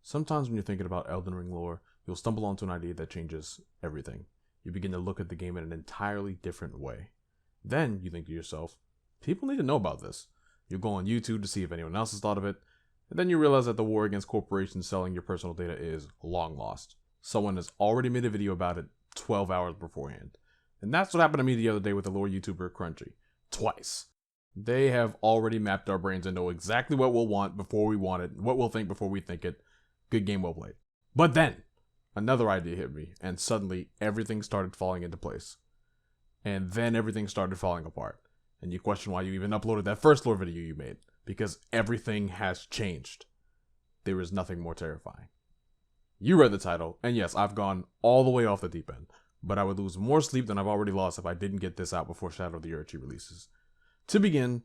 Sometimes when you're thinking about Elden Ring lore, you'll stumble onto an idea that changes everything. You begin to look at the game in an entirely different way. Then you think to yourself, people need to know about this. You'll go on YouTube to see if anyone else has thought of it, and then you realize that the war against corporations selling your personal data is long lost. Someone has already made a video about it 12 hours beforehand. And that's what happened to me the other day with the lore YouTuber Crunchy. Twice. They have already mapped our brains and know exactly what we'll want before we want it, what we'll think before we think it. Good game, well played. But then, another idea hit me, and suddenly everything started falling into place. And then everything started falling apart. And you question why you even uploaded that first lore video you made. Because everything has changed. There is nothing more terrifying. You read the title, and yes, I've gone all the way off the deep end. But I would lose more sleep than I've already lost if I didn't get this out before Shadow of the Erdtree releases. To begin,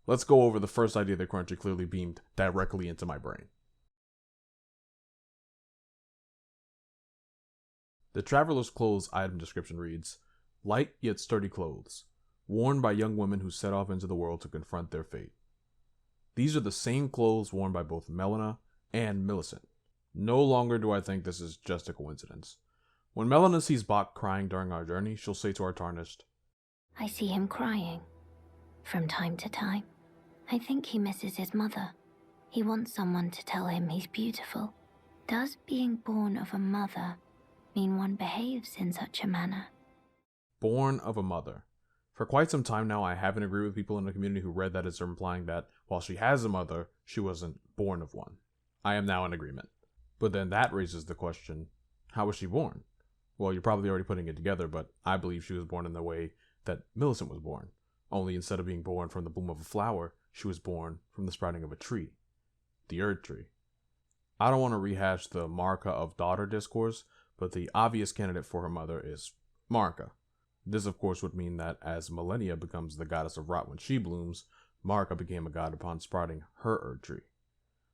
let's go over the first idea that Crunchy clearly beamed directly into my brain. The Traveler's Clothes item description reads, light yet sturdy clothes, worn by young women who set off into the world to confront their fate. These are the same clothes worn by both Melina and Millicent. No longer do I think this is just a coincidence. When Melina sees Bach crying during our journey, she'll say to our Tarnished, I see him crying. From time to time. I think he misses his mother. He wants someone to tell him he's beautiful. Does being born of a mother mean one behaves in such a manner? Born of a mother. For quite some time now, I haven't agreed with people in the community who read that as implying that while she has a mother, she wasn't born of one. I am now in agreement. But then that raises the question, how was she born? Well, you're probably already putting it together, but I believe she was born in the way that Millicent was born. Only instead of being born from the bloom of a flower, she was born from the sprouting of a tree. The Erdtree. I don't want to rehash the Marika of daughter discourse, but the obvious candidate for her mother is Marika. This of course would mean that as Melina becomes the goddess of rot when she blooms, Marika became a god upon sprouting her Erdtree.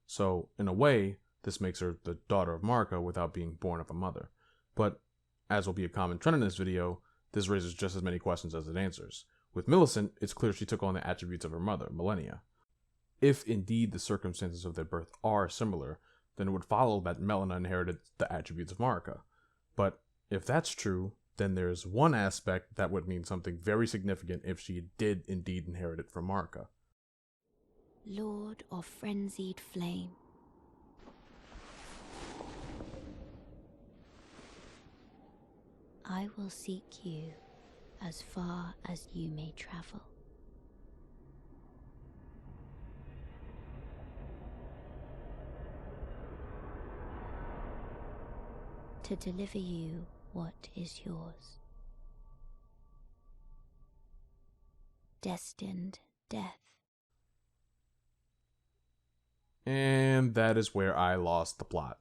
So, in a way, this makes her the daughter of Marika without being born of a mother. But, as will be a common trend in this video, this raises just as many questions as it answers. With Millicent, it's clear she took on the attributes of her mother, Melina. If indeed the circumstances of their birth are similar, then it would follow that Melina inherited the attributes of Marika. But if that's true, then there's one aspect that would mean something very significant if she did indeed inherit it from Marika. Lord of frenzied flame. I will seek you as far as you may travel. To deliver you what is yours. Destined death. And that is where I lost the plot.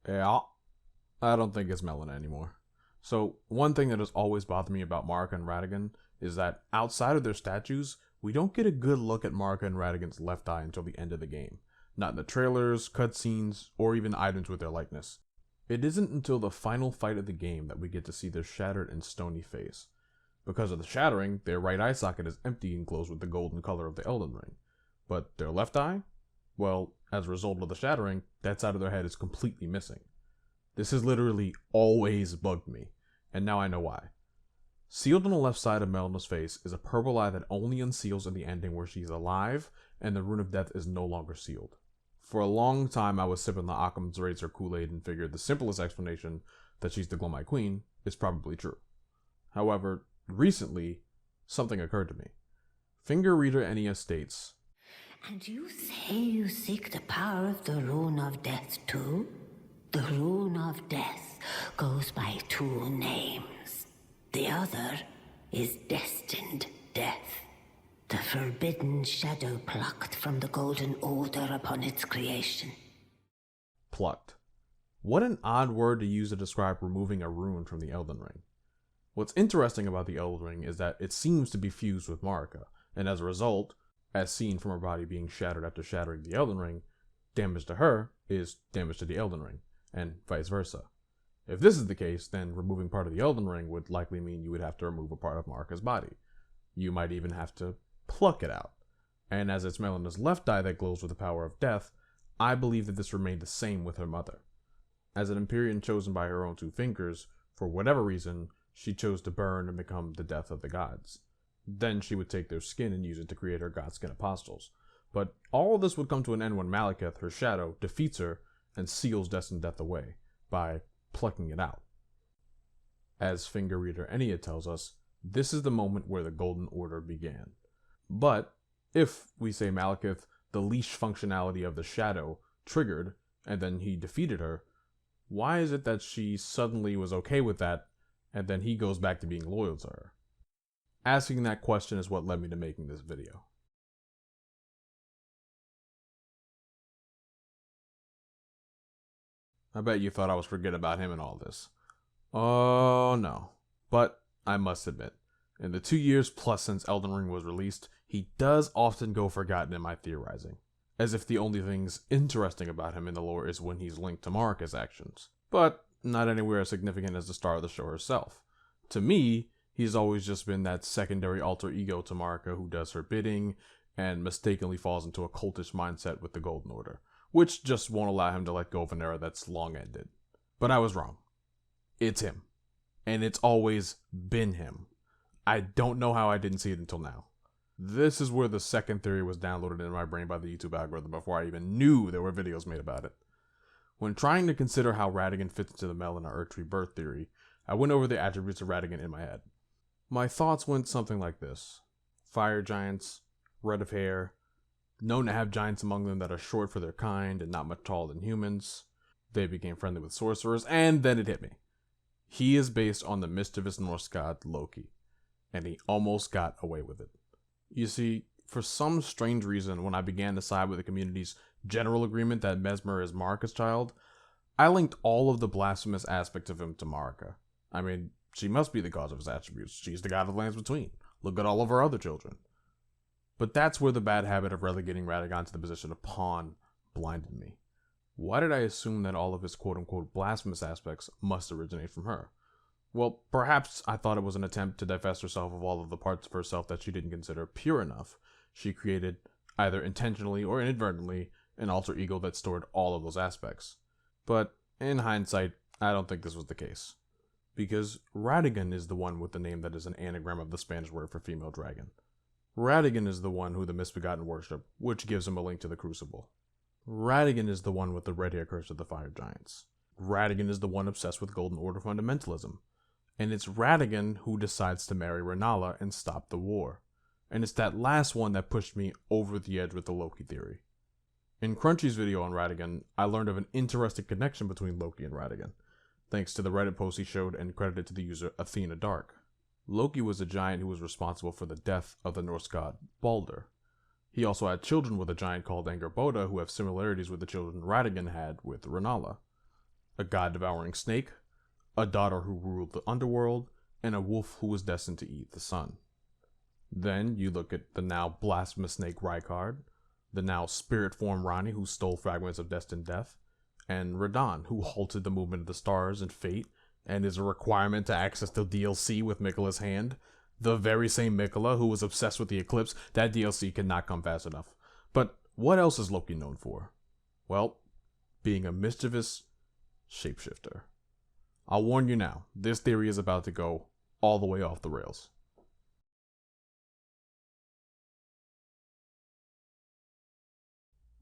Yeah, I don't think it's Melina anymore. So, one thing that has always bothered me about Marika and Radagon is that outside of their statues, we don't get a good look at Marika and Radagon's left eye until the end of the game. Not in the trailers, cutscenes, or even items with their likeness. It isn't until the final fight of the game that we get to see their shattered and stony face. Because of the shattering, their right eye socket is empty and glows with the golden color of the Elden Ring. But their left eye? Well, as a result of the shattering, that side of their head is completely missing. This has literally always bugged me, and now I know why. Sealed on the left side of Melina's face is a purple eye that only unseals in the ending where she's alive, and the rune of death is no longer sealed. For a long time I was sipping the Occam's Razor Kool-Aid and figured the simplest explanation, that she's the Glowmite Queen, is probably true. However, recently, something occurred to me. Finger Reader NES states, And you say you seek the power of the rune of death too? The rune of death goes by two names. The other is destined death. The forbidden shadow plucked from the golden order upon its creation. Plucked. What an odd word to use to describe removing a rune from the Elden Ring. What's interesting about the Elden Ring is that it seems to be fused with Marika, and as a result, as seen from her body being shattered after shattering the Elden Ring, damage to her is damage to the Elden Ring, and vice versa. If this is the case, then removing part of the Elden Ring would likely mean you would have to remove a part of Marika's body. You might even have to pluck it out. And as it's Melina's left eye that glows with the power of death, I believe that this remained the same with her mother. As an Empyrean chosen by her own 2 fingers, for whatever reason, she chose to burn and become the death of the gods. Then she would take their skin and use it to create her godskin apostles. But all of this would come to an end when Malekith, her shadow, defeats her and seals destined death away by plucking it out. As finger reader Enya tells us, this is the moment where the Golden Order began. But if we say Malekith, the leash functionality of the shadow, triggered, and then he defeated her, why is it that she suddenly was okay with that, and then he goes back to being loyal to her? Asking that question is what led me to making this video. I bet you thought I was forgetting about him in all this. Oh no. But I must admit, in the 2 years plus since Elden Ring was released, he does often go forgotten in my theorizing, as if the only things interesting about him in the lore is when he's linked to Marika's actions, but not anywhere as significant as the star of the show herself. To me, he's always just been that secondary alter ego to Marika who does her bidding and mistakenly falls into a cultish mindset with the Golden Order, which just won't allow him to let go of an era that's long ended. But I was wrong. It's him. And it's always been him. I don't know how I didn't see it until now. This is where the second theory was downloaded in my brain by the YouTube algorithm before I even knew there were videos made about it. When trying to consider how Radagon fits into the Melina Erdtree birth theory, I went over the attributes of Radagon in my head. My thoughts went something like this. Fire giants, red of hair, known to have giants among them that are short for their kind and not much taller than humans. They became friendly with sorcerers, and then it hit me. He is based on the mischievous Norse god Loki, and he almost got away with it. You see, for some strange reason, when I began to side with the community's general agreement that Messmer is Marika's child, I linked all of the blasphemous aspects of him to Marika. I mean, she must be the cause of his attributes. She's the god of lands between. Look at all of her other children. But that's where the bad habit of relegating Radagon to the position of pawn blinded me. Why did I assume that all of his quote-unquote blasphemous aspects must originate from her? Well, perhaps I thought it was an attempt to divest herself of all of the parts of herself that she didn't consider pure enough. She created, either intentionally or inadvertently, an alter ego that stored all of those aspects. But in hindsight, I don't think this was the case. Because Radagon is the one with the name that is an anagram of the Spanish word for female dragon. Radagon is the one who the Misbegotten worship, which gives him a link to the Crucible. Radagon is the one with the red hair curse of the fire giants. Radagon is the one obsessed with Golden Order fundamentalism. And it's Radagon who decides to marry Rennala and stop the war. And it's that last one that pushed me over the edge with the Loki theory. In Crunchy's video on Radagon, I learned of an interesting connection between Loki and Radagon, thanks to the Reddit post he showed and credited to the user Athena Dark. Loki was a giant who was responsible for the death of the Norse god Balder. He also had children with a giant called Angerboda who have similarities with the children Radagon had with Rennala. A god-devouring snake, a daughter who ruled the underworld, and a wolf who was destined to eat the sun. Then you look at the now blasphemous snake Rykard, the now spirit form Rani who stole fragments of destined death, and Radon who halted the movement of the stars and fate, and is a requirement to access the DLC with Miquella's hand. The very same Miquella who was obsessed with the eclipse. That DLC cannot come fast enough. But what else is Loki known for? Well, being a mischievous shapeshifter. I'll warn you now, this theory is about to go all the way off the rails.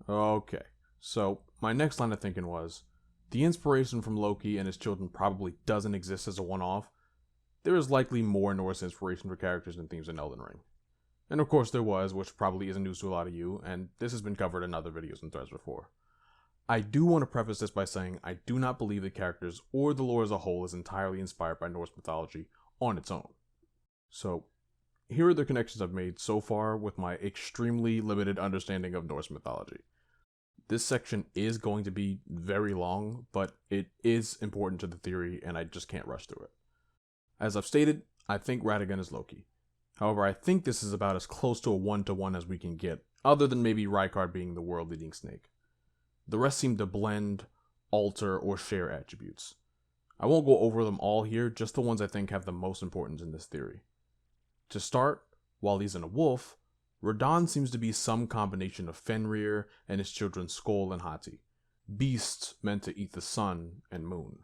Okay, so my next line of thinking was, the inspiration from Loki and his children probably doesn't exist as a one-off. There is likely more Norse inspiration for characters and themes in Elden Ring. And of course there was, which probably isn't news to a lot of you, and this has been covered in other videos and threads before. I do want to preface this by saying I do not believe the characters or the lore as a whole is entirely inspired by Norse mythology on its own. So, here are the connections I've made so far with my extremely limited understanding of Norse mythology. This section is going to be very long, but it is important to the theory and I just can't rush through it. As I've stated, I think Radagon is Loki. However, I think this is about as close to a one-to-one as we can get, other than maybe Rykard being the world-leading snake. The rest seem to blend, alter, or share attributes. I won't go over them all here, just the ones I think have the most importance in this theory. To start, while he's in a wolf, Radagon seems to be some combination of Fenrir and his children Skoll and Hati, beasts meant to eat the sun and moon.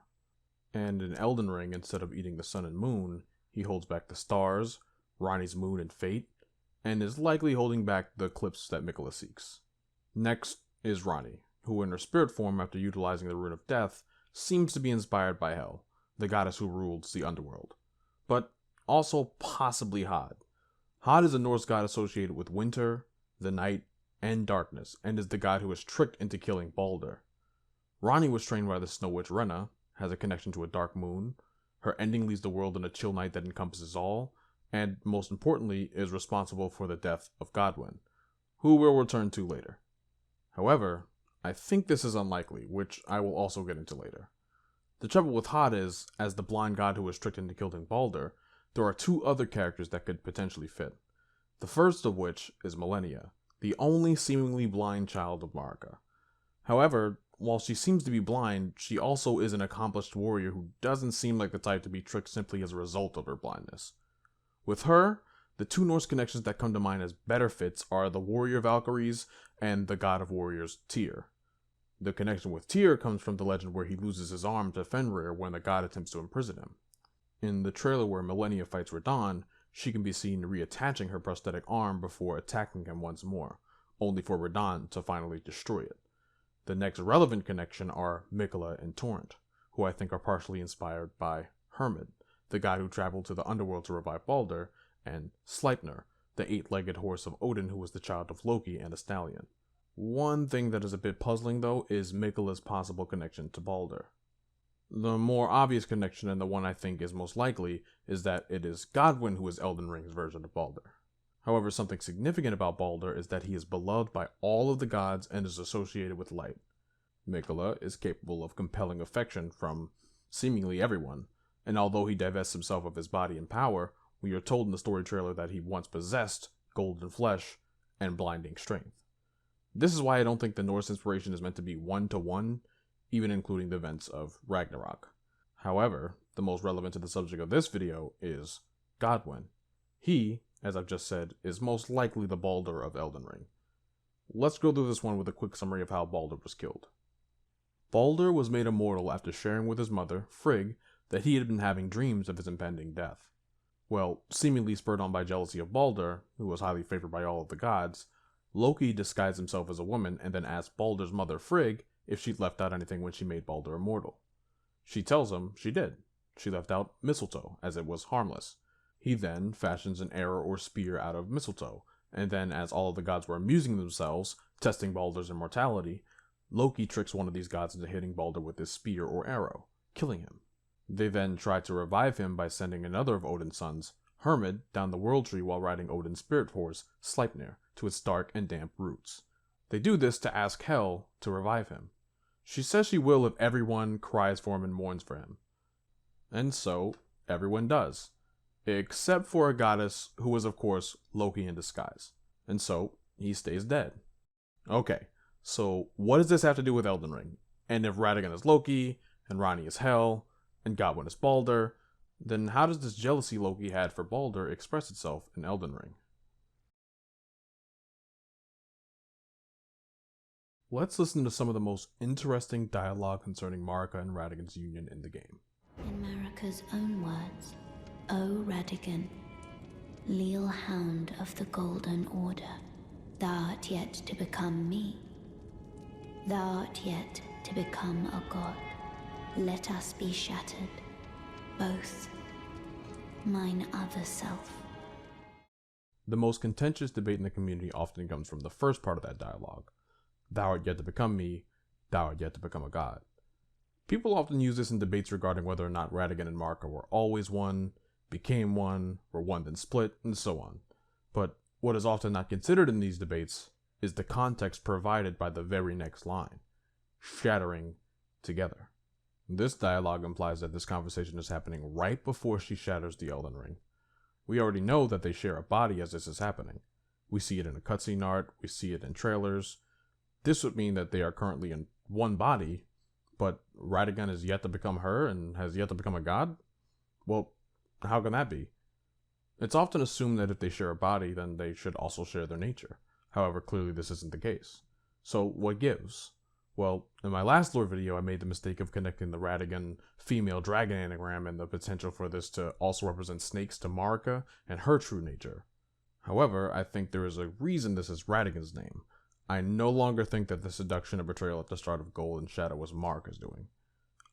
And in Elden Ring, instead of eating the sun and moon, he holds back the stars, Ranni's moon and fate, and is likely holding back the eclipse that Miquella seeks. Next is Ranni, who in her spirit form after utilizing the Rune of Death seems to be inspired by Hel, the goddess who rules the underworld, but also possibly Hod. Hod is a Norse god associated with winter, the night, and darkness, and is the god who was tricked into killing Balder. Ranni was trained by the Snow Witch Renna, has a connection to a dark moon, her ending leaves the world in a chill night that encompasses all, and most importantly is responsible for the death of Godwyn, who we'll return to later. However, I think this is unlikely, which I will also get into later. The trouble with Hod is, as the blind god who was tricked into killing Balder, there are two other characters that could potentially fit. The first of which is Melina, the only seemingly blind child of Marika. However, while she seems to be blind, she also is an accomplished warrior who doesn't seem like the type to be tricked simply as a result of her blindness. With her, the two Norse connections that come to mind as better fits are the warrior Valkyries and the god of warriors Tyr. The connection with Tyr comes from the legend where he loses his arm to Fenrir when the god attempts to imprison him. In the trailer where Melina fights Radagon, she can be seen reattaching her prosthetic arm before attacking him once more, only for Radagon to finally destroy it. The next relevant connection are Miquella and Torrent, who I think are partially inspired by Hermod, the god who traveled to the underworld to revive Balder, and Sleipnir, the eight-legged horse of Odin who was the child of Loki and a stallion. One thing that is a bit puzzling though is Miquella's possible connection to Balder. The more obvious connection, and the one I think is most likely, is that it is Godwyn who is Elden Ring's version of Balder. However, something significant about Balder is that he is beloved by all of the gods and is associated with light. Miquella is capable of compelling affection from seemingly everyone, and although he divests himself of his body and power, we are told in the story trailer that he once possessed golden flesh and blinding strength. This is why I don't think the Norse inspiration is meant to be one-to-one, even including the events of Ragnarok. However, the most relevant to the subject of this video is Godwyn. He, as I've just said, is most likely the Balder of Elden Ring. Let's go through this one with a quick summary of how Balder was killed. Balder was made immortal after sharing with his mother, Frigg, that he had been having dreams of his impending death. Well, seemingly spurred on by jealousy of Balder, who was highly favored by all of the gods, Loki disguised himself as a woman and then asked Balder's mother, Frigg, if she'd left out anything when she made Balder immortal. She tells him she did. She left out mistletoe, as it was harmless. He then fashions an arrow or spear out of mistletoe, and then as all of the gods were amusing themselves, testing Balder's immortality, Loki tricks one of these gods into hitting Balder with his spear or arrow, killing him. They then try to revive him by sending another of Odin's sons, Hermod, down the Erdtree while riding Odin's spirit horse, Sleipnir, to its dark and damp roots. They do this to ask Hel to revive him. She says she will if everyone cries for him and mourns for him. And so, everyone does. Except for a goddess who was of course Loki in disguise. And so, he stays dead. Okay, so what does this have to do with Elden Ring? And if Radagon is Loki, and Ranni is Hel, and Godwyn is Balder, then how does this jealousy Loki had for Balder express itself in Elden Ring? Let's listen to some of the most interesting dialogue concerning Marika and Radagon's union in the game. In Marika's own words, O Radagon, leal hound of the Golden Order, thou art yet to become me. Thou art yet to become a god. Let us be shattered, both, mine other self. The most contentious debate in the community often comes from the first part of that dialogue. Thou art yet to become me, thou art yet to become a god. People often use this in debates regarding whether or not Radagon and Marika were always one, became one, were one then split, and so on. But what is often not considered in these debates is the context provided by the very next line, shattering together. This dialogue implies that this conversation is happening right before she shatters the Elden Ring. We already know that they share a body as this is happening. We see it in a cutscene art, we see it in trailers. This would mean that they are currently in one body, but Radagon is yet to become her and has yet to become a god? Well, how can that be? It's often assumed that if they share a body, then they should also share their nature. However, clearly this isn't the case. So what gives? Well, in my last lore video, I made the mistake of connecting the Radagon female dragon anagram and the potential for this to also represent snakes to Marika and her true nature. However, I think there is a reason this is Radagon's name. I no longer think that the seduction and betrayal at the start of Gold and Shadow was Marika's doing.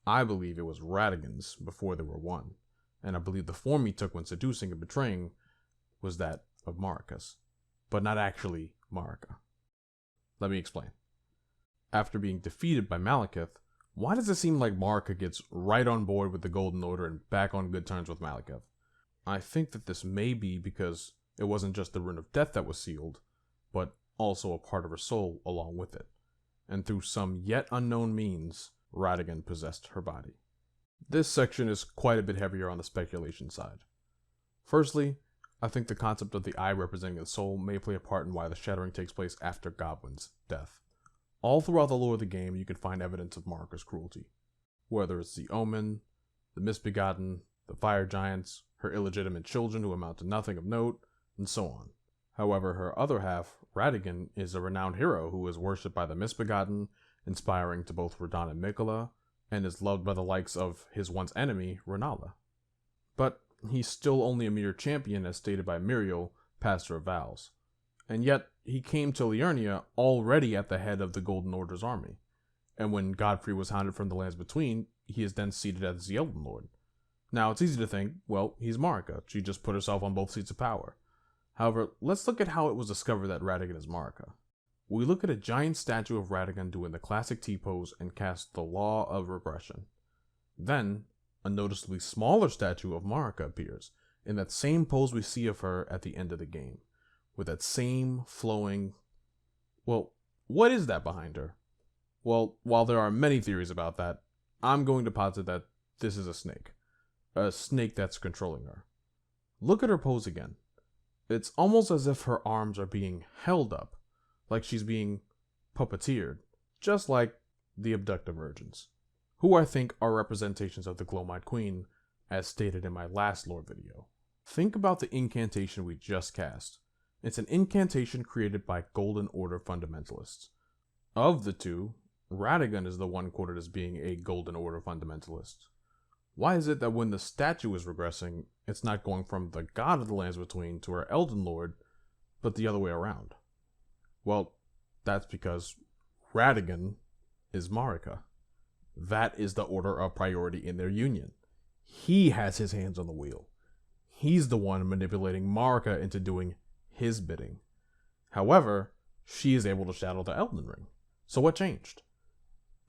I believe it was Radagon's before they were one, and I believe the form he took when seducing and betraying was that of Marika's, but not actually Marika. Let me explain. After being defeated by Malekith, why does it seem like Marika gets right on board with the Golden Order and back on good terms with Malekith? I think that this may be because it wasn't just the Rune of Death that was sealed, but also a part of her soul along with it, and through some yet unknown means, Radagon possessed her body. This section is quite a bit heavier on the speculation side. Firstly, I think the concept of the eye representing the soul may play a part in why the Shattering takes place after Godwyn's death. All throughout the lore of the game, you can find evidence of Marika's cruelty. Whether it's the Omen, the Misbegotten, the Fire Giants, her illegitimate children who amount to nothing of note, and so on. However, her other half, Radagon, is a renowned hero who is worshipped by the Misbegotten, inspiring to both Radahn and Miquella, and is loved by the likes of his once enemy, Rennala. But he's still only a mere champion as stated by Miriel, Pastor of Vals. And yet, he came to Liurnia already at the head of the Golden Order's army. And when Godfrey was hounded from the lands between, he is then seated as the Elden Lord. Now, it's easy to think, well, he's Marika. She just put herself on both seats of power. However, let's look at how it was discovered that Radagon is Marika. We look at a giant statue of Radagon doing the classic T-pose and cast the Law of Regression. Then, a noticeably smaller statue of Marika appears, in that same pose we see of her at the end of the game, with that same flowing... Well, what is that behind her? Well, while there are many theories about that, I'm going to posit that this is a snake. A snake that's controlling her. Look at her pose again. It's almost as if her arms are being held up, like she's being puppeteered, just like the abducted virgins, who I think are representations of the Glowmite Queen, as stated in my last lore video. Think about the incantation we just cast. It's an incantation created by Golden Order fundamentalists. Of the two, Radagon is the one quoted as being a Golden Order fundamentalist. Why is it that when the statue is regressing, it's not going from the god of the lands between to her Elden Lord, but the other way around? Well, that's because Radagon is Marika. That is the order of priority in their union. He has his hands on the wheel. He's the one manipulating Marika into doing his bidding. However, she is able to shadow the Elden Ring. So what changed?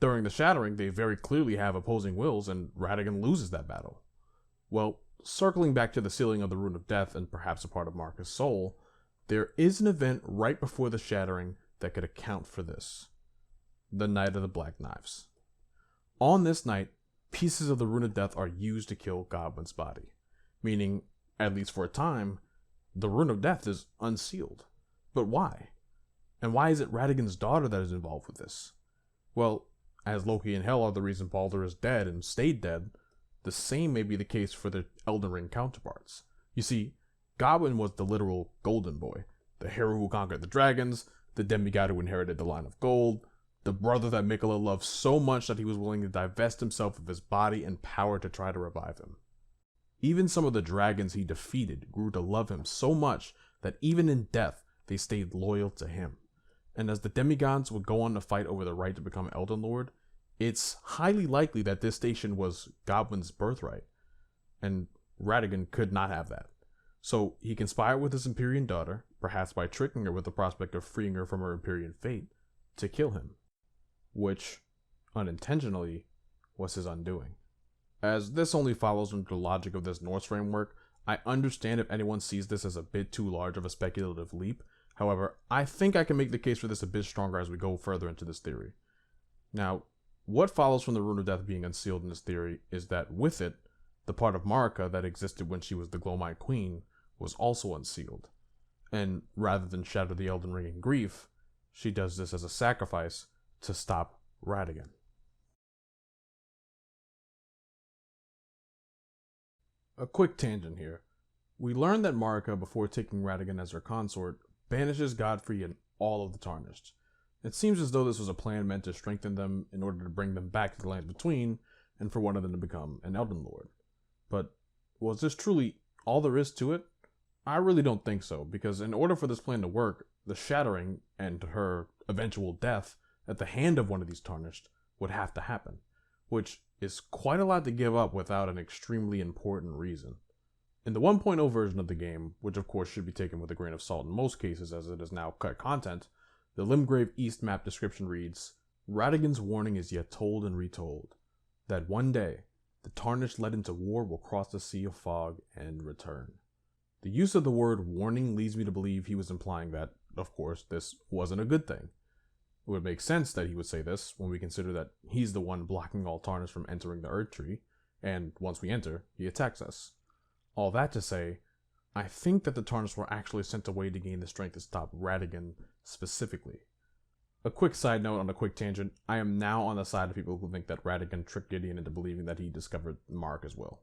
During the Shattering, they very clearly have opposing wills, and Radagon loses that battle. Well, circling back to the sealing of the Rune of Death and perhaps a part of Marika's soul, there is an event right before the Shattering that could account for this. The Night of the Black Knives. On this night, pieces of the Rune of Death are used to kill Godwyn's body, meaning, at least for a time, the Rune of Death is unsealed. But why? And why is it Radagon's daughter that is involved with this? Well, as Loki and Hel are the reason Baldur is dead and stayed dead, the same may be the case for their Elden Ring counterparts. You see, Godwyn was the literal Golden Boy, the hero who conquered the dragons, the demigod who inherited the line of gold, the brother that Miquella loved so much that he was willing to divest himself of his body and power to try to revive him. Even some of the dragons he defeated grew to love him so much that even in death, they stayed loyal to him. And as the demigods would go on to fight over the right to become Elden Lord, it's highly likely that this station was Godwyn's birthright, and Radagon could not have that. So he conspired with his Empyrean daughter, perhaps by tricking her with the prospect of freeing her from her Empyrean fate, to kill him, which, unintentionally, was his undoing. As this only follows from the logic of this Norse framework, I understand if anyone sees this as a bit too large of a speculative leap. However, I think I can make the case for this a bit stronger as we go further into this theory. Now, what follows from the Rune of Death being unsealed in this theory is that with it, the part of Marika that existed when she was the Glowmite Queen was also unsealed. And rather than shatter the Elden Ring in grief, she does this as a sacrifice to stop Radagon. A quick tangent here. We learn that Marika, before taking Radagon as her consort, banishes Godfrey and all of the Tarnished. It seems as though this was a plan meant to strengthen them in order to bring them back to the Lands Between, and for one of them to become an Elden Lord. But was this truly all there is to it? I really don't think so, because in order for this plan to work, the Shattering and her eventual death at the hand of one of these Tarnished would have to happen, which is quite a lot to give up without an extremely important reason. In the 1.0 version of the game, which of course should be taken with a grain of salt in most cases as it is now cut content, the Limgrave East map description reads, Radagon's warning is yet told and retold, that one day, the Tarnished led into war will cross the Sea of Fog and return. The use of the word warning leads me to believe he was implying that, of course, this wasn't a good thing. It would make sense that he would say this when we consider that he's the one blocking all Tarnished from entering the Erdtree, and once we enter, he attacks us. All that to say, I think that the Tarnished were actually sent away to gain the strength to stop Radagon specifically. A quick side note on a quick tangent, I am now on the side of people who think that Radagon tricked Gideon into believing that he discovered Marika's will.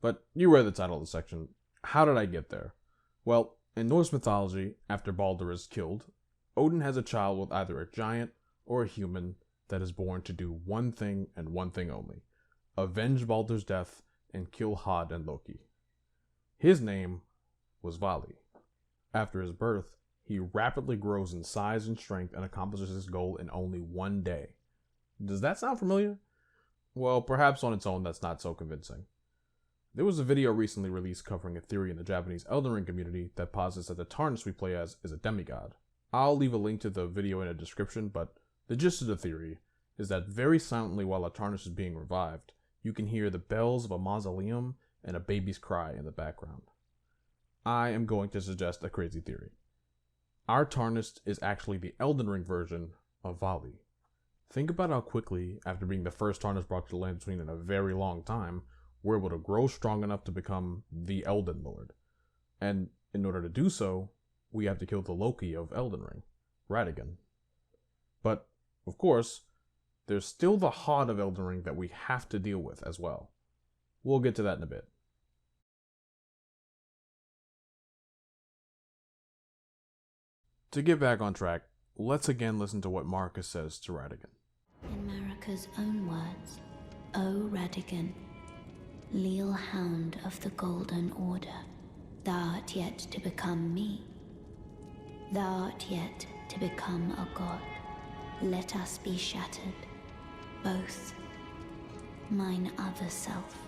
But you read the title of the section. How did I get there? Well, in Norse mythology, after Baldur is killed, Odin has a child with either a giant or a human that is born to do one thing and one thing only: avenge Baldur's death and kill Hod and Loki. His name was Vali. After his birth, he rapidly grows in size and strength and accomplishes his goal in only one day. Does that sound familiar? Well, perhaps on its own that's not so convincing. There was a video recently released covering a theory in the Japanese Elden Ring community that posits that the Tarnished we play as is a demigod. I'll leave a link to the video in the description, but the gist of the theory is that very silently while a Tarnished is being revived, you can hear the bells of a mausoleum and a baby's cry in the background. I am going to suggest a crazy theory. Our Tarnished is actually the Elden Ring version of Vali. Think about how quickly, after being the first Tarnished brought to the Land Between in a very long time, we're able to grow strong enough to become the Elden Lord. And in order to do so, we have to kill the Loki of Elden Ring, Radagon. But, of course, there's still the Hod of Elden Ring that we have to deal with as well. We'll get to that in a bit. To get back on track, let's again listen to what Marika says to Radagon. In Marika's own words, O Radagon, leal hound of the Golden Order, thou art yet to become me. Thou art yet to become a god. Let us be shattered, both. Mine other self.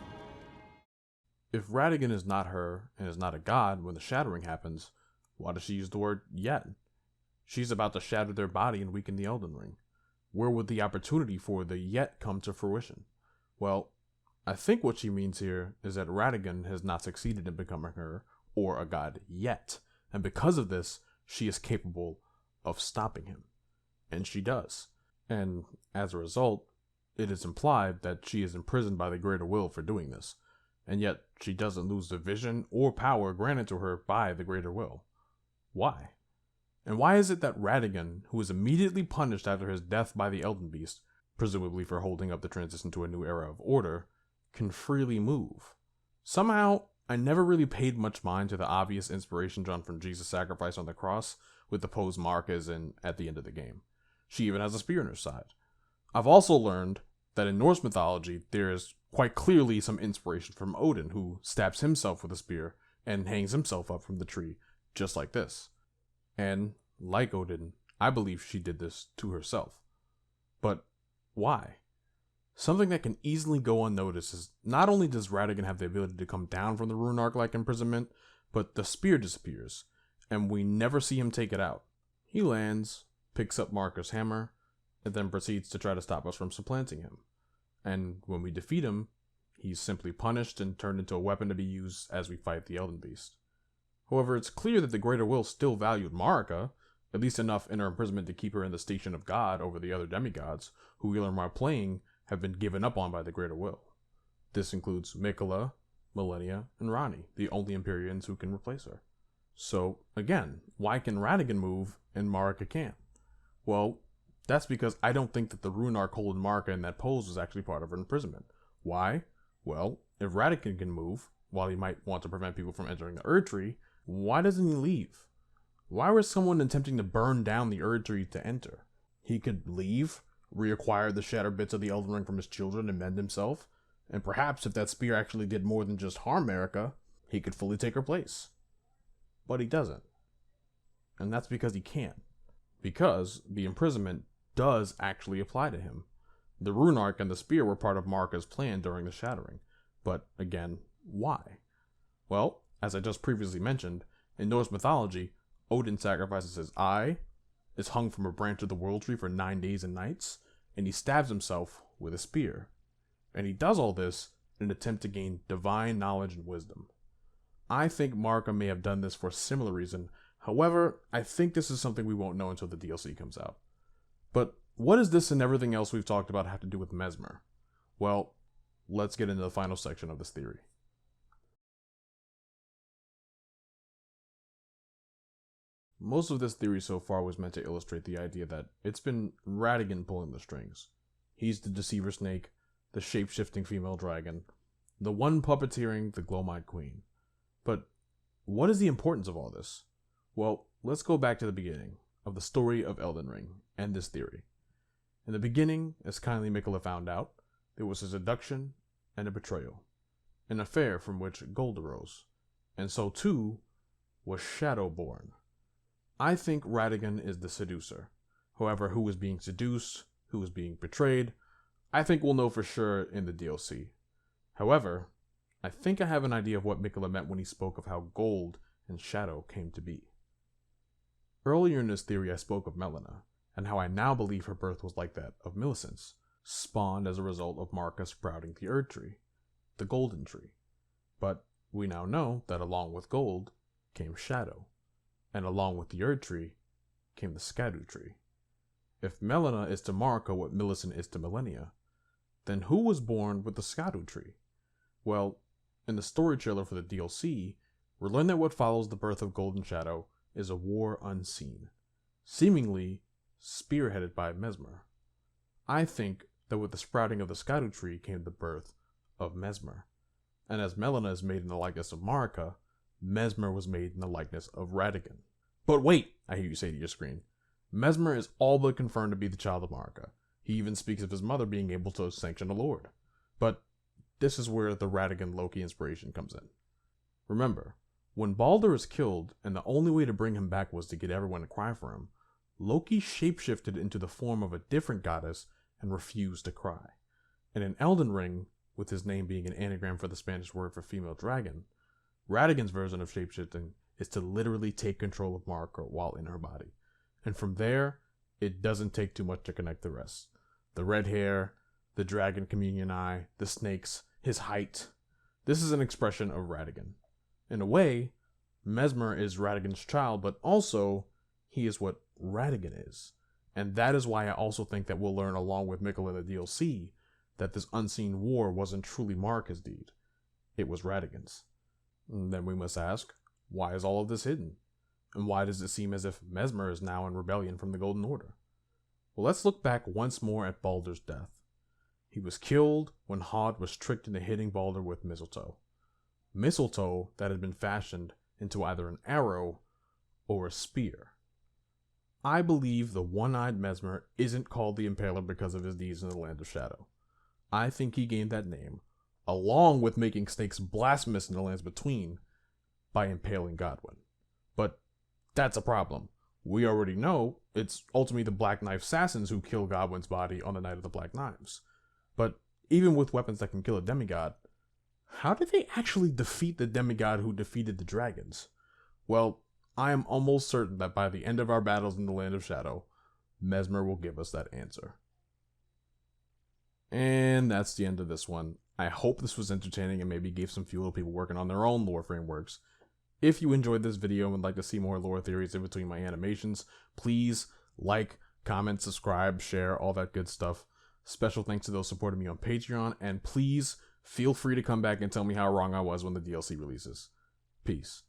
If Radagon is not her and is not a god when the shattering happens, why does she use the word yet? She's about to shatter their body and weaken the Elden Ring. Where would the opportunity for the yet come to fruition? Well, I think what she means here is that Radagon has not succeeded in becoming her or a god yet, and because of this, she is capable of stopping him. And she does. And as a result, it is implied that she is imprisoned by the greater will for doing this, and yet she doesn't lose the vision or power granted to her by the greater will. Why? And why is it that Radagon, who was immediately punished after his death by the Elden Beast, presumably for holding up the transition to a new era of order, can freely move? Somehow, I never really paid much mind to the obvious inspiration drawn from Jesus' sacrifice on the cross, with the pose Marika is in at the end of the game. She even has a spear in her side. I've also learned that in Norse mythology, there is quite clearly some inspiration from Odin, who stabs himself with a spear and hangs himself up from the tree, just like this. And, like Odin, I believe she did this to herself. But why? Something that can easily go unnoticed is not only does Radagon have the ability to come down from the rune arc-like imprisonment, but the spear disappears, and we never see him take it out. He lands, picks up Marika's hammer, and then proceeds to try to stop us from supplanting him. And when we defeat him, he's simply punished and turned into a weapon to be used as we fight the Elden Beast. However, it's clear that the Greater Will still valued Marika, at least enough in her imprisonment to keep her in the station of God over the other demigods, who we learn while playing have been given up on by the Greater Will. This includes Miquella, Melina, and Ranni, the only Empyreans who can replace her. So, again, why can Radagon move and Marika can't? Well, that's because I don't think that the rune arc holding Marika in that pose was actually part of her imprisonment. Why? Well, if Radagon can move, while he might want to prevent people from entering the Erdtree, why doesn't he leave? Why was someone attempting to burn down the Erdtree to enter? He could leave, reacquire the shattered bits of the Elden Ring from his children and mend himself, and perhaps if that spear actually did more than just harm Marika, he could fully take her place. But he doesn't. And that's because he can't. Because the imprisonment does actually apply to him. The rune arc and the spear were part of Marika's plan during the Shattering. But again, why? Well, as I just previously mentioned, in Norse mythology, Odin sacrifices his eye, is hung from a branch of the World Tree for 9 days and nights, and he stabs himself with a spear. And he does all this in an attempt to gain divine knowledge and wisdom. I think Marika may have done this for a similar reason. However, I think this is something we won't know until the DLC comes out. But what does this and everything else we've talked about have to do with Messmer? Well, let's get into the final section of this theory. Most of this theory so far was meant to illustrate the idea that it's been Radagon pulling the strings. He's the deceiver snake, the shape-shifting female dragon, the one puppeteering the glow-eyed queen. But what is the importance of all this? Well, let's go back to the beginning of the story of Elden Ring and this theory. In the beginning, as kindly Miquella found out, there was a seduction and a betrayal, an affair from which gold arose, and so too was Shadow born. I think Radagon is the seducer. However, who was being seduced, who was being betrayed, I think we'll know for sure in the DLC. However, I think I have an idea of what Miquella meant when he spoke of how gold and shadow came to be. Earlier in this theory I spoke of Melina, and how I now believe her birth was like that of Millicent's, spawned as a result of Marika sprouting the Erdtree, the golden tree. But we now know that along with gold came shadow, and along with the Erdtree came the Skadu tree. If Melina is to Marika what Millicent is to Millennia, then who was born with the Skadu tree? Well, in the story trailer for the DLC, we learn that what follows the birth of Golden Shadow is a war unseen, seemingly spearheaded by Messmer. I think that with the sprouting of the Skadu tree came the birth of Messmer, and as Melina is made in the likeness of Marika, Messmer was made in the likeness of Radagon. But wait, I hear you say to your screen, Messmer is all but confirmed to be the child of Marika. He even speaks of his mother being able to sanction a lord. But this is where the Radagon Loki inspiration comes in. Remember, when Baldur is killed and the only way to bring him back was to get everyone to cry for him, Loki shapeshifted into the form of a different goddess and refused to cry. And in Elden Ring, with his name being an anagram for the Spanish word for female dragon, Radagon's version of shapeshifting is to literally take control of Marika while in her body. And from there, it doesn't take too much to connect the rest. The red hair, the dragon communion eye, the snakes, his height. This is an expression of Radagon. In a way, Messmer is Radagon's child, but also, he is what Radagon is. And that is why I also think that we'll learn along with Miquella in the DLC that this unseen war wasn't truly Marika's deed. It was Radagon's. And then we must ask, why is all of this hidden? And why does it seem as if Messmer is now in rebellion from the Golden Order? Well, let's look back once more at Baldur's death. He was killed when Hod was tricked into hitting Baldur with mistletoe. Mistletoe that had been fashioned into either an arrow or a spear. I believe the one-eyed Messmer isn't called the Impaler because of his deeds in the Land of Shadow. I think he gained that name, along with making snakes blasphemous in the lands between, by impaling Godwyn. But that's a problem. We already know it's ultimately the Black Knife Assassins who kill Godwyn's body on the Night of the Black Knives. But even with weapons that can kill a demigod, how did they actually defeat the demigod who defeated the dragons? Well, I am almost certain that by the end of our battles in the Land of Shadow, Messmer will give us that answer. And that's the end of this one. I hope this was entertaining and maybe gave some fuel to people working on their own lore frameworks. If you enjoyed this video and would like to see more lore theories in between my animations, please like, comment, subscribe, share, all that good stuff. Special thanks to those supporting me on Patreon, and please feel free to come back and tell me how wrong I was when the DLC releases. Peace.